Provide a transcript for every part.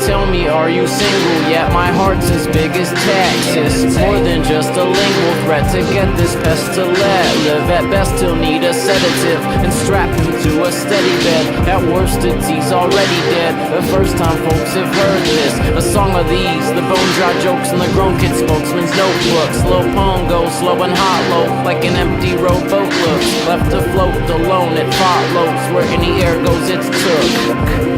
Tell me, are you single? Yet my heart's as big as Texas. More than just a lingual threat to get this pest to let live. At best he'll need a sedative and strap him to a steady bed. At worst he's already dead. The first time folks have heard this, a song of these, the bone dry jokes and the grown kid spokesman's notebooks. Lil Pong goes slow and hollow, like an empty rowboat looks. Left afloat alone, it follows. Where any air goes, it's took.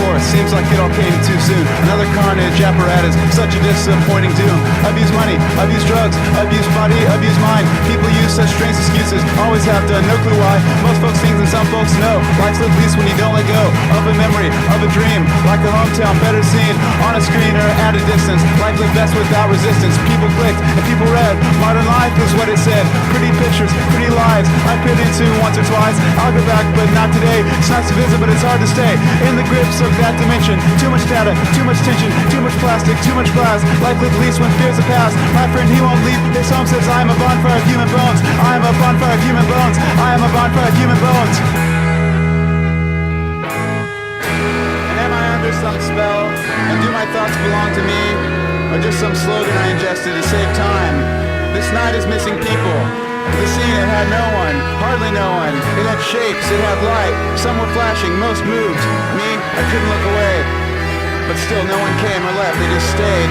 forth, seems like it all came too soon. Another carnage apparatus, such a disappointing doom. Abuse money, abuse drugs, abuse body, abuse mind. People use such strange excuses, always have done, no clue why. Most folks think and some folks know. Life's lived least when you don't let go of a memory, of a dream. Like a hometown, better seen on a screen or at a distance. Life lived best without resistance. People clicked and people read. Modern life is what it said. Pretty pictures, pretty lives. I peered into once or twice. I'll go back, but not today. It's nice to visit, but it's hard to stay in the grips of that dimension. Too much data, too much tension, too much plastic, too much glass. Life lived least when fears are past. My friend, he won't leave. His home says I am a bonfire of human bones. I am a bonfire of human bones. I am a bonfire of human bones. And am I under some spell? And do my thoughts belong to me? Or just some slogan I ingested to save time? This night is missing people. The scene, it had no one, hardly no one. It had shapes, it had light. Some were flashing, most moved. Me, I couldn't look away. But still no one came or left, they just stayed.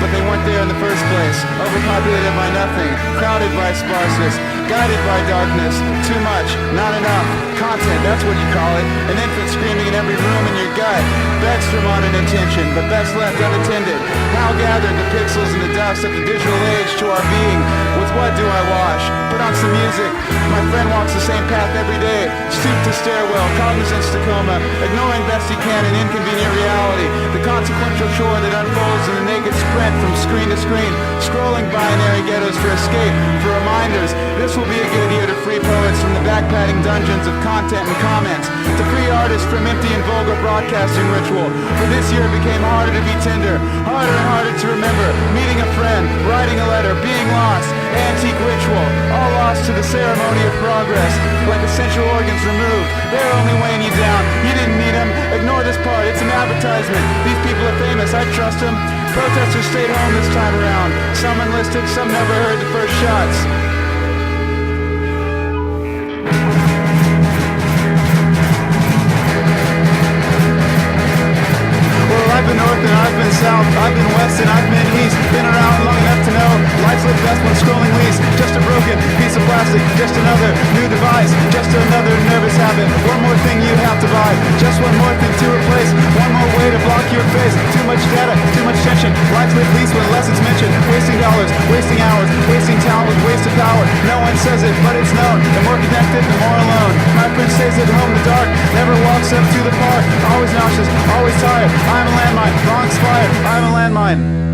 But they weren't there in the first place. Overpopulated by nothing, crowded by sparseness, guided by darkness. Too much, not enough. Content, that's what you call it. An infant screaming in every room in your gut. Begs for modern attention, but best left unattended. How gathered the pixels and the dust of the digital age to our being? With what do I wash? Put on some music. My friend walks the same path every day. Stoop to stairwell, cognizance to coma. Ignoring best he can an inconvenient reality. The consequential chore that unfolds in the naked sprint from screen to screen. Scrolling binary ghettos for escape, for reminders. This will be a good year to free poets from the backpatting dungeons of content and comments. To free artists from empty and vulgar broadcasting ritual. For this year it became harder to be tender. Harder and harder to remember. Meeting a friend, writing a letter, being lost. Antique ritual, all lost to the ceremony of progress. Like essential organs removed, they're only weighing you down. You didn't need them, ignore this part, it's an advertisement. These people are famous, I trust them. Protesters stayed home this time around. Some enlisted, some never heard the first shots. I've been north and I've been south, I've been west and I've been east. Been around long enough to know life's lived best when scrolling least. Just a broken piece of plastic, just another new device, just another nervous habit. One more thing you have to buy, just one more thing to replace. One more way to block your face. Too much data, too much tension. Life's lived least when less is mentioned. Wasting dollars, wasting hours, wasting talent with wasted power. No one says it, but it's known. The more connected, the more alone. My friend stays at home in the dark, never walks up to the park. Always nauseous, always tired. I'm a landmine, wrong inspired, I'm a landmine.